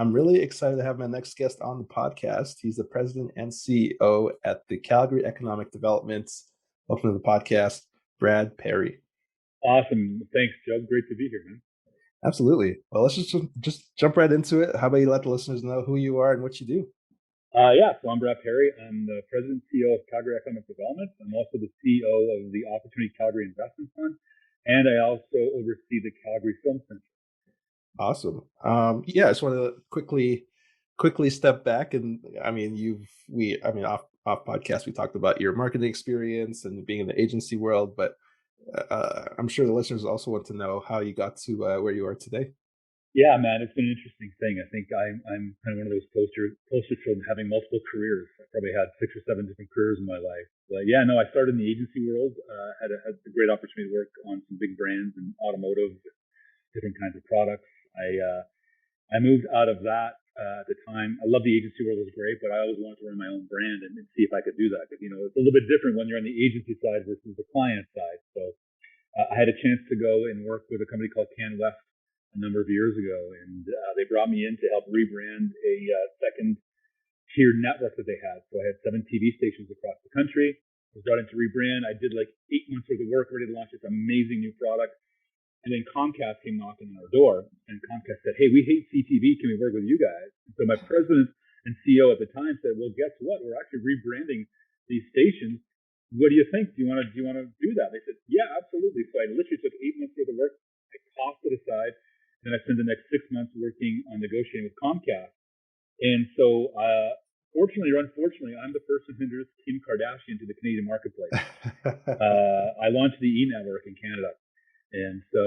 I'm really excited to have my next guest on the podcast. He's the president and CEO at the Calgary Economic Development. Welcome to the podcast, Brad Parry. Awesome. Thanks, Joe. Great to be here, man. Absolutely. Well, let's just jump right into it. How about you let the listeners know who you are and what you do? So I'm Brad Parry. I'm the president and CEO of Calgary Economic Development. I'm also the CEO of the Opportunity Calgary Investment Fund, and I also oversee the Calgary Film Center. Awesome. Yeah, I just want to quickly step back, and off podcast we talked about your marketing experience and being in the agency world, but I'm sure the listeners also want to know how you got to where you are today. Yeah, man, it's been an interesting thing. I think I'm kind of one of those posters from having multiple careers. I probably had 6 or 7 different careers in my life. But yeah, no, I started in the agency world. Had a great opportunity to work on some big brands in automotive, different kinds of products. I moved out of that at the time. I love the agency world; it was great, but I always wanted to run my own brand and see if I could do that. Because it's a little bit different when you're on the agency side versus the client side. So I had a chance to go and work with a company called Can West a number of years ago, and they brought me in to help rebrand a second tiered network that they had. So I had 7 TV stations across the country. I was brought in to rebrand. I did like 8 months worth of work ready to launch this amazing new product. And then Comcast came knocking on our door, and Comcast said, "Hey, we hate CTV. Can we work with you guys?" And so my president and CEO at the time said, "Well, guess what? We're actually rebranding these stations. What do you think? Do you want to do that?" They said, "Yeah, absolutely." So I literally took 8 months worth of work. I tossed it aside, and then I spent the next 6 months working on negotiating with Comcast. And so, fortunately or unfortunately, I'm the person who introduced Kim Kardashian to the Canadian marketplace. I launched the E Network in Canada. And so,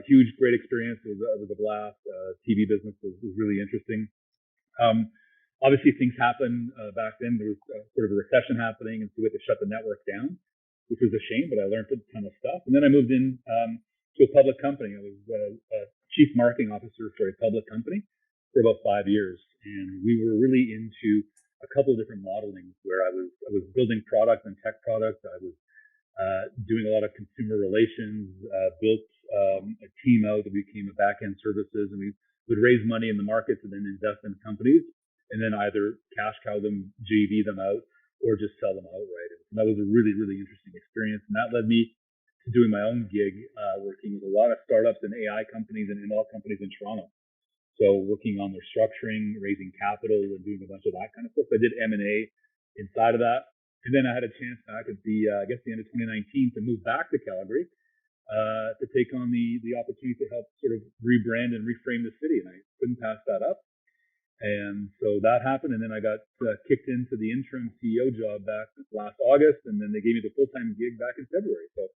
huge, great experience. It was a blast. TV business was really interesting. Obviously, things happened back then. There was sort of a recession happening, and so we had to shut the network down, which was a shame, but I learned a ton of stuff. And then I moved in to a public company. I was a chief marketing officer for a public company for about 5 years. And we were really into a couple of different modelings where I was building product and tech products. I was doing a lot of consumer relations, built a team out that became a back-end services, and we would raise money in the markets and then invest in companies, and then either cash cow them, JV them out, or just sell them outright. And that was a really, really interesting experience, and that led me to doing my own gig, working with a lot of startups and AI companies and ML companies in Toronto. So working on their structuring, raising capital, and doing a bunch of that kind of stuff. I did M&A inside of that. And then I had a chance back at the end of 2019 to move back to Calgary to take on the opportunity to help sort of rebrand and reframe the city. And I couldn't pass that up. And so that happened. And then I got kicked into the interim CEO job back last August. And then they gave me the full-time gig back in February. So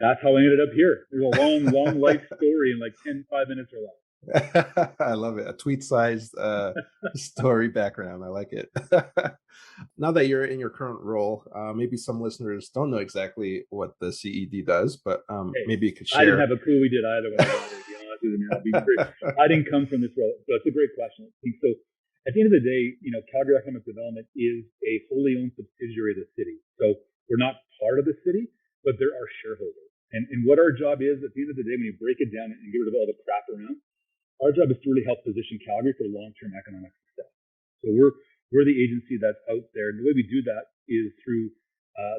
that's how I ended up here. There's a long, long life story in like 5 minutes or less. I love it. A tweet-sized story background. I like it. Now that you're in your current role, maybe some listeners don't know exactly what the CED does, but maybe you could share. I didn't have a clue we did either when I got there, to be honest with you. I didn't come from this role. So it's a great question. So at the end of the day, Calgary Economic Development is a wholly owned subsidiary of the city. So we're not part of the city, but they're our shareholders. And what our job is, at the end of the day, when you break it down and get rid of all the crap around, our job is to really help position Calgary for long-term economic success. So we're the agency that's out there. And the way we do that is through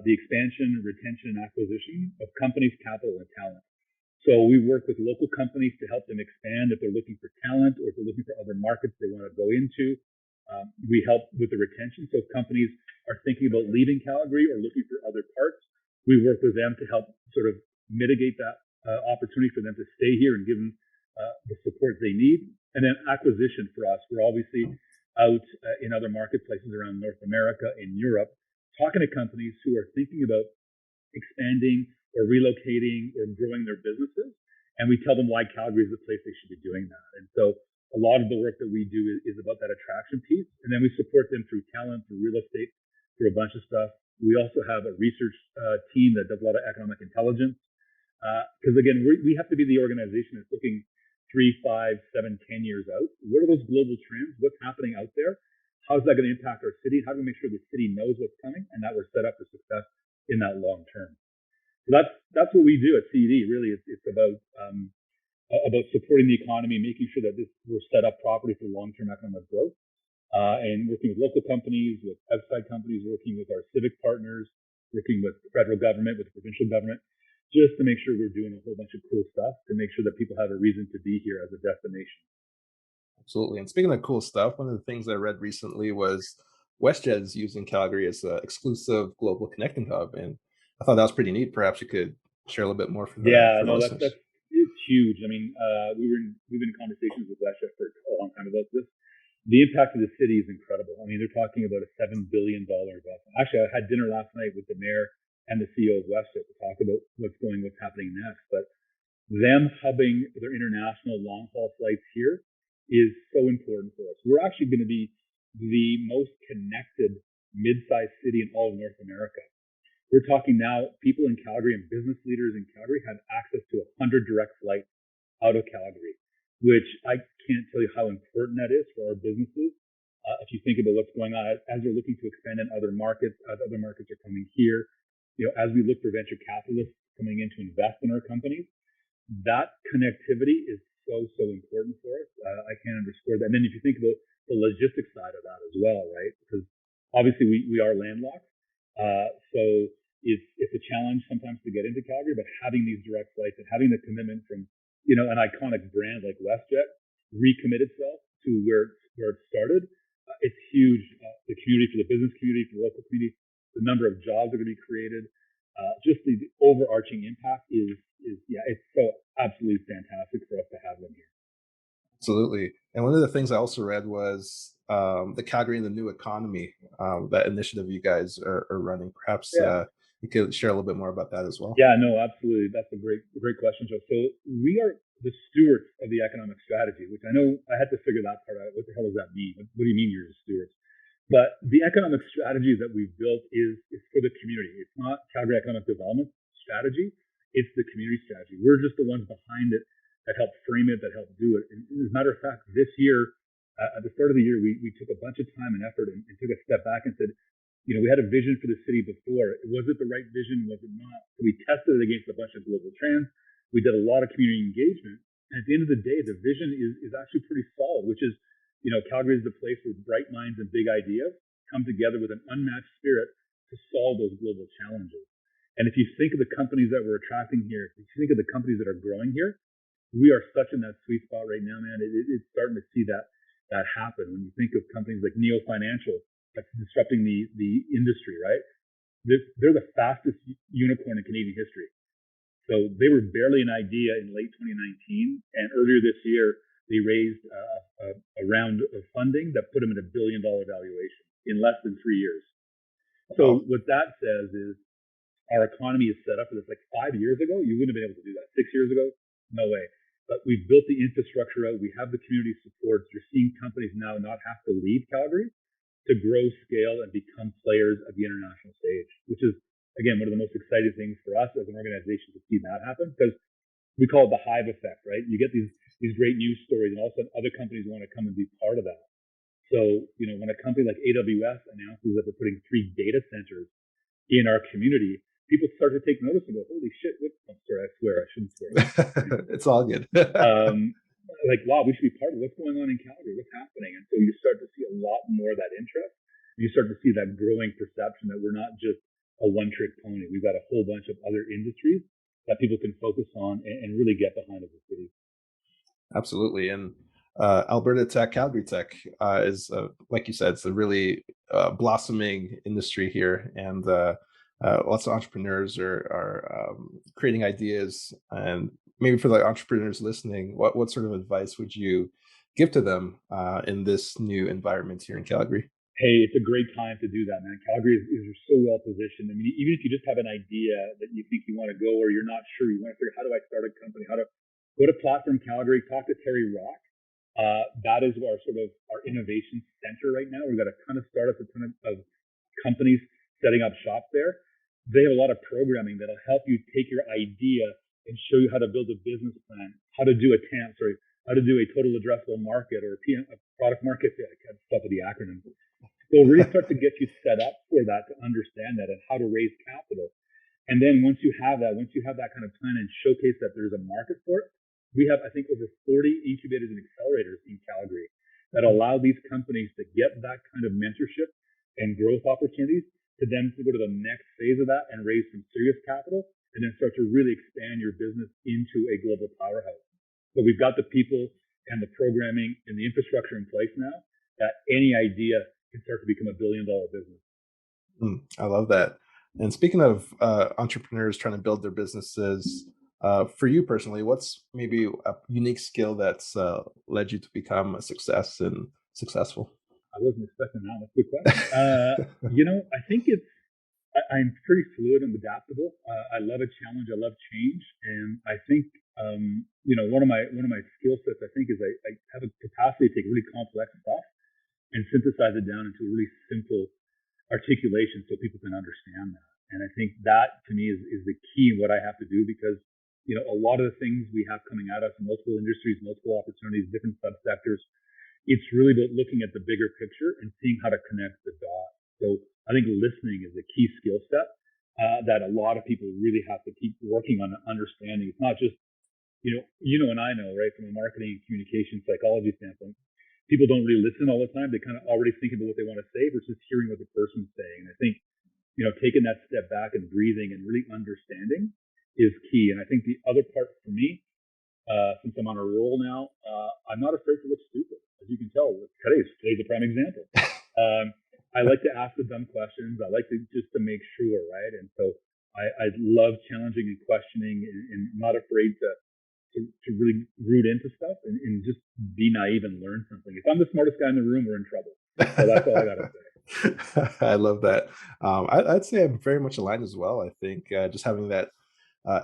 the expansion, retention, and acquisition of companies, capital, and talent. So we work with local companies to help them expand if they're looking for talent or if they're looking for other markets they want to go into. We help with the retention. So if companies are thinking about leaving Calgary or looking for other parts, we work with them to help sort of mitigate that opportunity for them to stay here and give them the support they need. And then acquisition for us, we're obviously out in other marketplaces around North America and Europe, talking to companies who are thinking about expanding or relocating or growing their businesses. And we tell them why Calgary is the place they should be doing that. And so a lot of the work that we do is about that attraction piece. And then we support them through talent, through real estate, through a bunch of stuff. We also have a research team that does a lot of economic intelligence. Because again, we have to be the organization that's looking 3, 5, 7, 10 years out. What are those global trends? What's happening out there? How is that going to impact our city? How do we make sure the city knows what's coming and that we're set up for success in that long term? So that's what we do at CED. Really, it's about about supporting the economy, making sure that we're set up properly for long-term economic growth, and working with local companies, with outside companies, working with our civic partners, working with the federal government, with the provincial government, just to make sure we're doing a whole bunch of cool stuff to make sure that people have a reason to be here as a destination. Absolutely. And speaking of cool stuff, one of the things I read recently was WestJet is using Calgary as an exclusive global connecting hub, and I thought that was pretty neat. Perhaps you could share a little bit more Yeah, for the no, listeners. that's it's huge. I mean, we've been in conversations with WestJet for a long time about this. The impact of the city is incredible. I mean, they're talking about a $7 billion investment. Actually, I had dinner last night with the mayor and the CEO of WestJet to talk about what's happening next. But them hubbing their international long haul flights here is so important for us. We're actually going to be the most connected mid-sized city in all of North America. We're talking now, people in Calgary and business leaders in Calgary have access to 100 direct flights out of Calgary, which I can't tell you how important that is for our businesses. If you think about what's going on as they're looking to expand in other markets, as other markets are coming here, as we look for venture capitalists coming in to invest in our companies, that connectivity is so important for us. I can't underscore that. And then if you think about the logistics side of that as well, right? Because obviously we are landlocked, so it's a challenge sometimes to get into Calgary. But having these direct flights and having the commitment from an iconic brand like WestJet recommit itself to where it started, it's huge. The community, for the business community, for the local community, the number of jobs that are going to be created, just the overarching impact is yeah, it's so absolutely fantastic for us to have them here. Absolutely. And one of the things I also read was the Calgary and the New Economy, that initiative you guys are running. Perhaps Yeah. you could share a little bit more about that as well. Yeah, no, absolutely. That's a great question, Joe. So we are the stewards of the economic strategy, which I know I had to figure that part out. What the hell does that mean? What do you mean you're the stewards? But the economic strategy that we've built is for the community. It's not Calgary Economic Development strategy. It's the community strategy. We're just the ones behind it that help frame it, that help do it. And as a matter of fact, this year, at the start of the year, we took a bunch of time and effort and took a step back and said, we had a vision for the city before. Was it the right vision? Was it not? So we tested it against a bunch of global trends. We did a lot of community engagement. And at the end of the day, the vision is actually pretty solid, which is, Calgary is the place where bright minds and big ideas come together with an unmatched spirit to solve those global challenges. And if you think of the companies that we're attracting here, if you think of the companies that are growing here, we are such in that sweet spot right now, man. It's starting to see that happen. When you think of companies like Neo Financial, that's disrupting the industry, right? They're the fastest unicorn in Canadian history. So they were barely an idea in late 2019, and earlier this year they raised a round of funding that put them at $1 billion valuation in less than 3 years. So what that says is our economy is set up for this. Like 5 years ago, you wouldn't have been able to do that. 6 years ago, no way. But we've built the infrastructure out. We have the community supports. You're seeing companies now not have to leave Calgary to grow, scale, and become players at the international stage, which is, again, one of the most exciting things for us as an organization to see that happen, because we call it the hive effect, right? You get these great news stories, and all of a sudden other companies want to come and be part of that. So, when a company like AWS announces that they're putting 3 data centers in our community, people start to take notice and go, holy shit, sorry, I swear, I shouldn't swear. It's all good. Like, wow, we should be part of what's going on in Calgary, what's happening. And so you start to see a lot more of that interest. You start to see that growing perception that we're not just a one-trick pony. We've got a whole bunch of other industries that people can focus on and really get behind as a city. Absolutely. And Alberta Tech, Calgary Tech is, like you said, it's a really blossoming industry here. And lots of entrepreneurs are creating ideas. And maybe for the entrepreneurs listening, what sort of advice would you give to them in this new environment here in Calgary? Hey, it's a great time to do that, man. Calgary is so well positioned. I mean, even if you just have an idea that you think you want to go, or you're not sure, you want to figure, how do I start a company? How to go to Platform Calgary, talk to Terry Rock. That is our innovation center right now. We've got a ton of startups, a ton of companies setting up shop there. They have a lot of programming that'll help you take your idea and show you how to build a business plan, how to do how to do a total addressable market, or a product market fit. I can't stop with the acronyms. They'll really start to get you set up for that, to understand that and how to raise capital. And then once you have that kind of plan and showcase that there's a market for it, we have, I think, over 40 incubators and accelerators in Calgary that allow these companies to get that kind of mentorship and growth opportunities to then to go to the next phase of that and raise some serious capital and then start to really expand your business into a global powerhouse. So we've got the people and the programming and the infrastructure in place now that any idea can start to become $1 billion business. I love that. And speaking of entrepreneurs trying to build their businesses, for you personally, what's maybe a unique skill that's led you to become a success and successful? I wasn't expecting that. That's a good question. I think I'm pretty fluid and adaptable. I love a challenge. I love change, and I think one of my skill sets I think is I have a capacity to take really complex stuff and synthesize it down into a really simple articulation so people can understand that. And I think that to me is the key in what I have to do because a lot of the things we have coming at us in multiple industries, multiple opportunities, different subsectors, it's really about looking at the bigger picture and seeing how to connect the dots. So I think listening is a key skill set that a lot of people really have to keep working on understanding. It's not just, and I know, right, from a marketing and communication psychology standpoint, people don't really listen all the time. They kind of already think about what they want to say versus hearing what the person's saying. And I think, taking that step back and breathing and really understanding is key. And I think the other part for me, since I'm on a roll now, I'm not afraid to look stupid. As you can tell, today's a prime example. I like to ask the dumb questions. I like to just to make sure, right? And so I love challenging and questioning, and I'm not afraid to really root into stuff and just be naive and learn something. If I'm the smartest guy in the room, we're in trouble. So that's all I gotta say. I love that. I'd say I'm very much aligned as well. I think just having that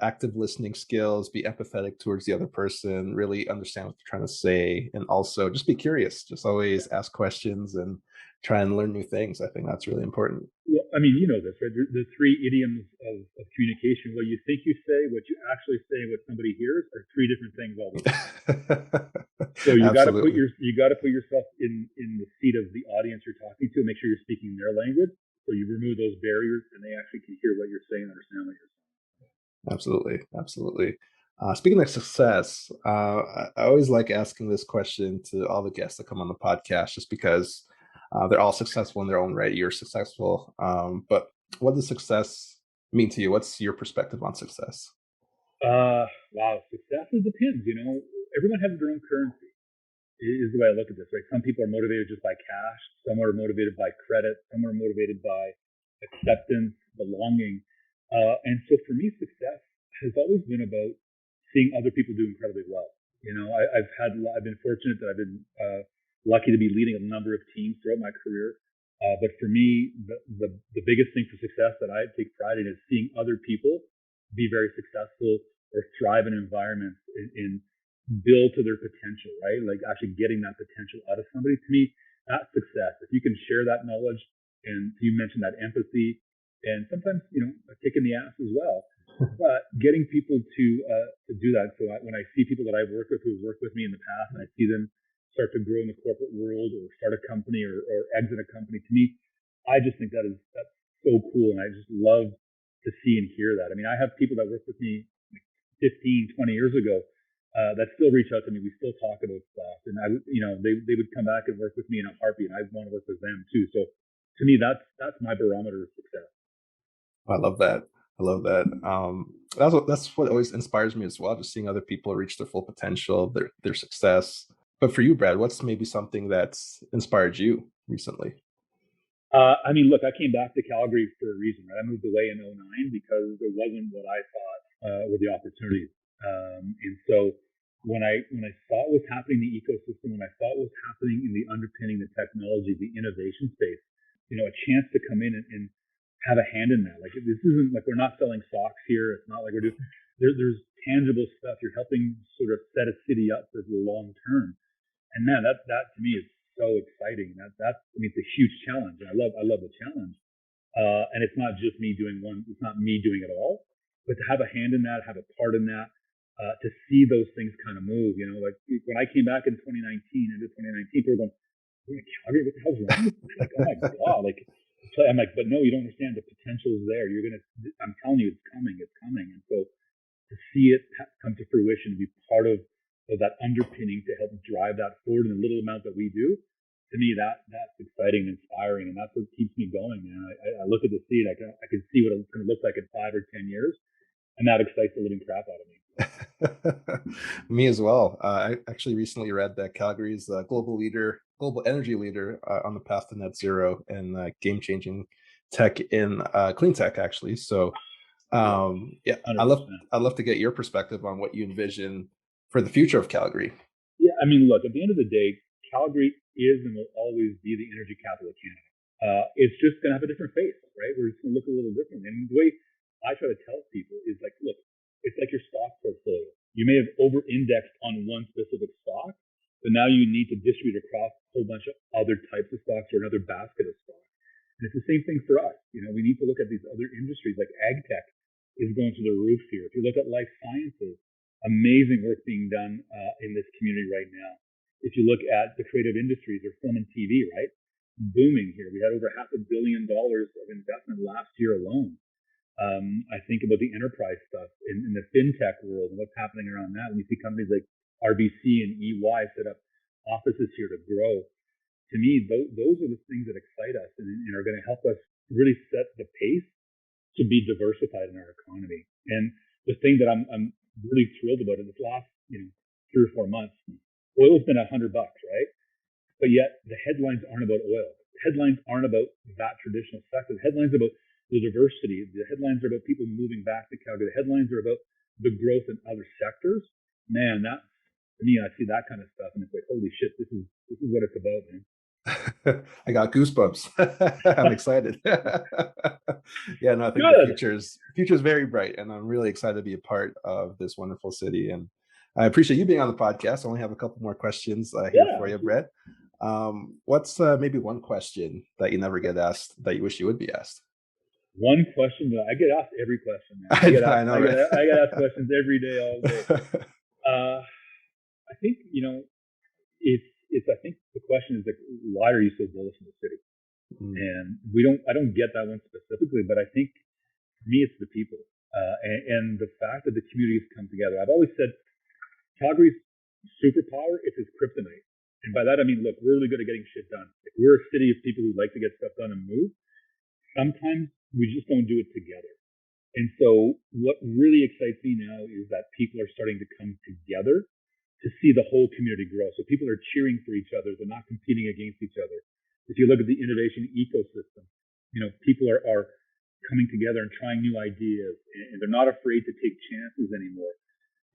active listening skills, be empathetic towards the other person, really understand what they're trying to say, and also just be curious. Just always ask questions and try and learn new things. I think that's really important. Well, I mean, you know this, right? The three idioms of communication: what you think you say, what you actually say, what somebody hears, are three different things all the time. So you got to put yourself in the seat of the audience you're talking to, and make sure you're speaking their language. So you remove those barriers, and they actually can hear what you're saying, and understand what you're saying. Absolutely, absolutely. Speaking of success, I always like asking this question to all the guests that come on the podcast, just because they're all successful in their own right. You're successful, but what does success mean to you? What's your perspective on success? Wow, success depends. Everyone has their own currency. Is the way I look at this, right? Some people are motivated just by cash. Some are motivated by credit. Some are motivated by acceptance, belonging. And so for me, success has always been about seeing other people do incredibly well. I've been fortunate that I've been lucky to be leading a number of teams throughout my career. But for me, the biggest thing for success that I take pride in is seeing other people be very successful or thrive in environments and build to their potential, right? Like actually getting that potential out of somebody. To me, that's success. If you can share that knowledge, and you mentioned that empathy, and sometimes a kick in the ass as well. But getting people to do that. So when I see people that I've worked with who've worked with me in the past, and I see them start to grow in the corporate world or start a company or exit a company, to me, I just think that's so cool, and I just love to see and hear that. I mean, I have people that worked with me 15, 20 years ago that still reach out to me. We still talk about stuff, and they would come back and work with me in a heartbeat, and I want to work with them too. So to me, that's my barometer of success. I love that. I love that. That's what always inspires me as well, just seeing other people reach their full potential, their success. But for you, Brad, what's maybe something that's inspired you recently? Look, I came back to Calgary for a reason, right? I moved away in 2009 because there wasn't what I thought were the opportunities. And so when I saw what was happening in the ecosystem, when I saw what was happening in the underpinning, the technology, the innovation space, a chance to come in and have a hand in that. Like, this isn't like we're not selling socks here. It's not like we're doing, there's tangible stuff. You're helping sort of set a city up for the long term. And man, that to me is so exciting. It's a huge challenge. And I love the challenge. And it's not just me doing it's not me doing it all, but to have a hand in that, have a part in that, to see those things kind of move, like when I came back in 2019, into 2019, people were going, Calgary, what the hell's wrong with you? Like, oh my God, like, I'm like, but no, you don't understand. The potential is there. I'm telling you, it's coming. And so to see it come to fruition, to be part of of that underpinning to help drive that forward in the little amount that we do. To me, that's exciting and inspiring, and that's what keeps me going, man. I look at the seed, I can see what it's going to look like in 5 or 10 years, and that excites the living crap out of me. Me as well. I actually recently read that Calgary's global energy leader on the path to net zero and game-changing tech in clean tech, actually. So, yeah, 100%. I'd love to get your perspective on what you envision for the future of Calgary. Yeah, I mean, look, at the end of the day, Calgary is and will always be the energy capital of Canada. It's just going to have a different face, right? We're just going to look a little different. And the way I try to tell people is like, look, it's like your stock portfolio. You may have over-indexed on one specific stock, but now you need to distribute across a whole bunch of other types of stocks or another basket of stocks. And it's the same thing for us. You know, we need to look at these other industries like ag tech is going through the roof here. If you look at life sciences, amazing work being done in this community right now. If you look at the creative industries or film and TV, right? Booming here. We had over $500 million of investment last year alone. I think about the enterprise stuff in the fintech world and what's happening around that. When you see companies like RBC and EY set up offices here to grow, to me, those are the things that excite us and are going to help us really set the pace to be diversified in our economy. And the thing that I'm really thrilled about in this last 3 or 4 months, oil's been $100, right? But yet the headlines aren't about oil. The headlines aren't about that traditional sector. The headlines are about the diversity. The headlines are about people moving back to Calgary. The headlines are about the growth in other sectors. Man, that to me, I see that kind of stuff, and it's like, holy shit, this is what it's about, man. I got goosebumps. I'm excited. Yeah, no, I think the Good. future is very bright, and I'm really excited to be a part of this wonderful city. And I appreciate you being on the podcast. I only have a couple more questions here Yeah. for you, Brett. What's maybe one question that you never get asked that you wish you would be asked? One question that I get asked every question, man. I know, right? I get asked questions every day, all day. I think it's I think the question is like, why are you so bullish in the city? Mm. And I don't get that one specifically, but I think for me it's the people and the fact that the communities come together. I've always said Calgary's superpower is its kryptonite, and by that I mean, look, we're really good at getting shit done. Like, we're a city of people who like to get stuff done and move. Sometimes we just don't do it together. And so what really excites me now is that people are starting to come together to see the whole community grow. So people are cheering for each other. They're not competing against each other. If you look at the innovation ecosystem, people are coming together and trying new ideas, and they're not afraid to take chances anymore.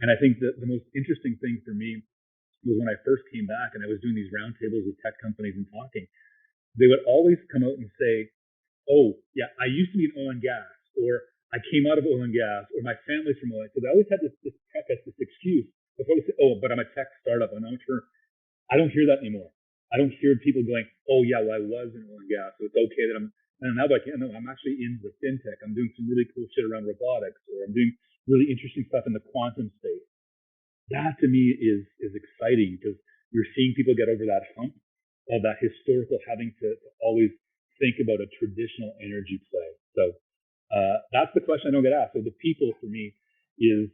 And I think that the most interesting thing for me was when I first came back and I was doing these roundtables with tech companies and talking, they would always come out and say, oh, yeah, I used to be in oil and gas, or I came out of oil and gas, or my family's from oil. So they always had this preface, this excuse before they say, oh, but I'm a tech startup. I'm not sure. I don't hear that anymore. I don't hear people going, oh, yeah, well, I was in oil and gas, so it's okay that I'm. And now that I can't, no, I'm actually in the fintech. I'm doing some really cool shit around robotics, or I'm doing really interesting stuff in the quantum space. That to me is exciting because you're seeing people get over that hump of that historical having to always think about a traditional energy play. So that's the question I don't get asked. So the people for me is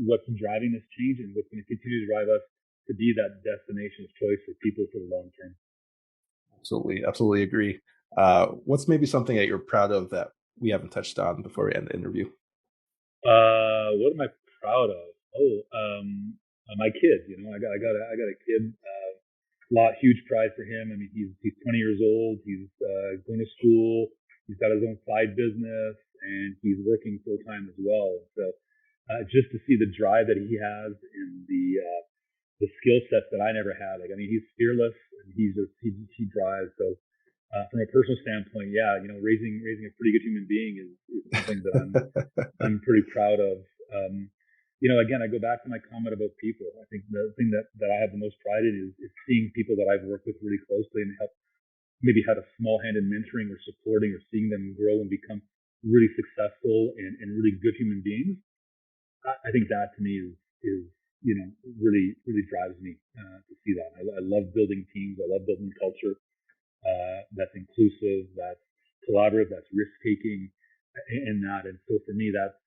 what's driving this change and what's going to continue to drive us to be that destination of choice for people for the long term. Absolutely agree. What's maybe something that you're proud of that we haven't touched on before we end the interview? What am I proud of? My kid. I got a kid. Huge pride for him. I mean, he's 20 years old. He's going to school. He's got his own side business, and he's working full time as well. So just to see the drive that he has and the skill sets that I never had. Like, I mean, he's fearless and he drives. So from a personal standpoint, yeah, raising a pretty good human being is something that I'm pretty proud of. Again, I go back to my comment about people. I think the thing that I have the most pride in is seeing people that I've worked with really closely and help maybe had a small hand in mentoring or supporting or seeing them grow and become really successful and really good human beings. I think that to me is really, really drives me to see that. I love building teams. I love building culture that's inclusive, that's collaborative, that's risk taking, and that. And so for me, that's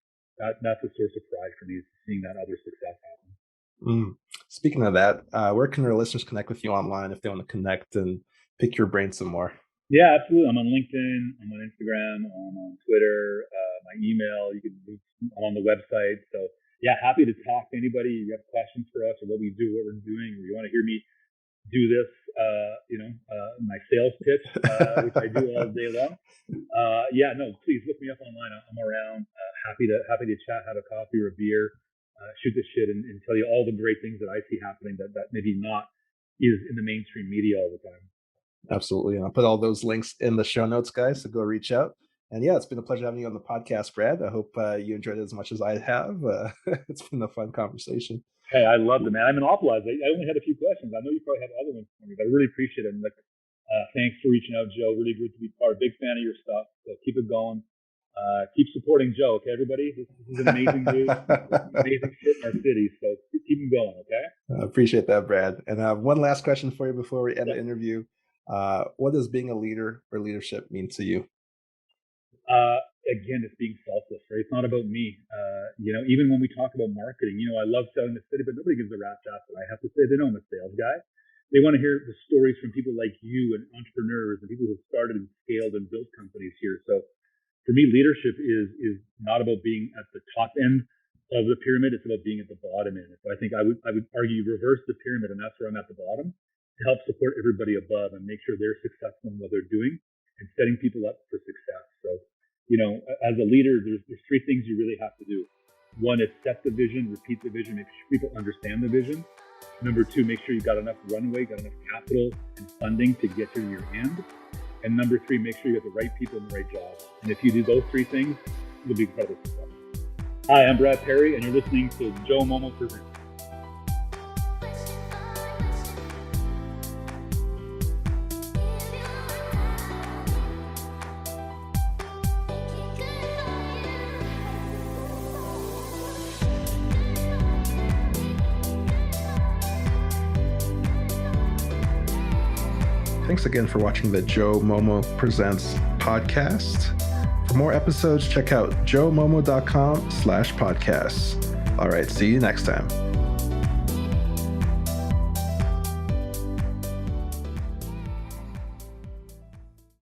a source of pride for me, is seeing that other success happen. Mm. Speaking of that, where can our listeners connect with you online if they want to connect and pick your brain some more? Yeah, absolutely. I'm on LinkedIn. I'm on Instagram. I'm on Twitter. My email. I'm on the website. So yeah, happy to talk to anybody. You have questions for us or what we do, what we're doing, or you want to hear me do this, my sales pitch, which I do all day long. Yeah, no, please look me up online. I'm around. Happy to chat, have a coffee or a beer, shoot the shit, and tell you all the great things that I see happening that maybe not is in the mainstream media all the time. Absolutely. And I'll put all those links in the show notes, guys. So go reach out. And yeah, it's been a pleasure having you on the podcast, Brad. I hope you enjoyed it as much as I have. It's been a fun conversation. Hey, I love it, man. I'm monopolized. I only had a few questions. I know you probably have other ones for me, but I really appreciate it. And thanks for reaching out, Joe. Really good to be part. Big fan of your stuff. So keep it going. Keep supporting Joe, okay, everybody? This is an amazing dude. Amazing shit in our city. So keep him going, okay? I appreciate that, Brad. And I have one last question for you before we end the interview. What does being a leader or leadership mean to you? Again, it's being selfless, right? It's not about me. Even when we talk about marketing, I love selling the city, but nobody gives a rat's ass that I have to say. They know I'm a sales guy. They want to hear the stories from people like you and entrepreneurs and people who started and scaled and built companies here. So for me, leadership is not about being at the top end of the pyramid. It's about being at the bottom end. So I think I would argue reverse the pyramid, and that's where I'm at the bottom, to help support everybody above and make sure they're successful in what they're doing and setting people up for success. So, as a leader, there's three things you really have to do. One is set the vision, repeat the vision, make sure people understand the vision. Number two, make sure you've got enough runway, got enough capital and funding to get to your end. And number three, make sure you have the right people in the right jobs. And if you do those three things, you'll be incredibly successful. Hi, I'm Brad Parry, and you're listening to Joe Momoh Presents. Thanks again for watching the Joe Momoh Presents podcast. For more episodes, check out joemomo.com/podcasts. All right, see you next time.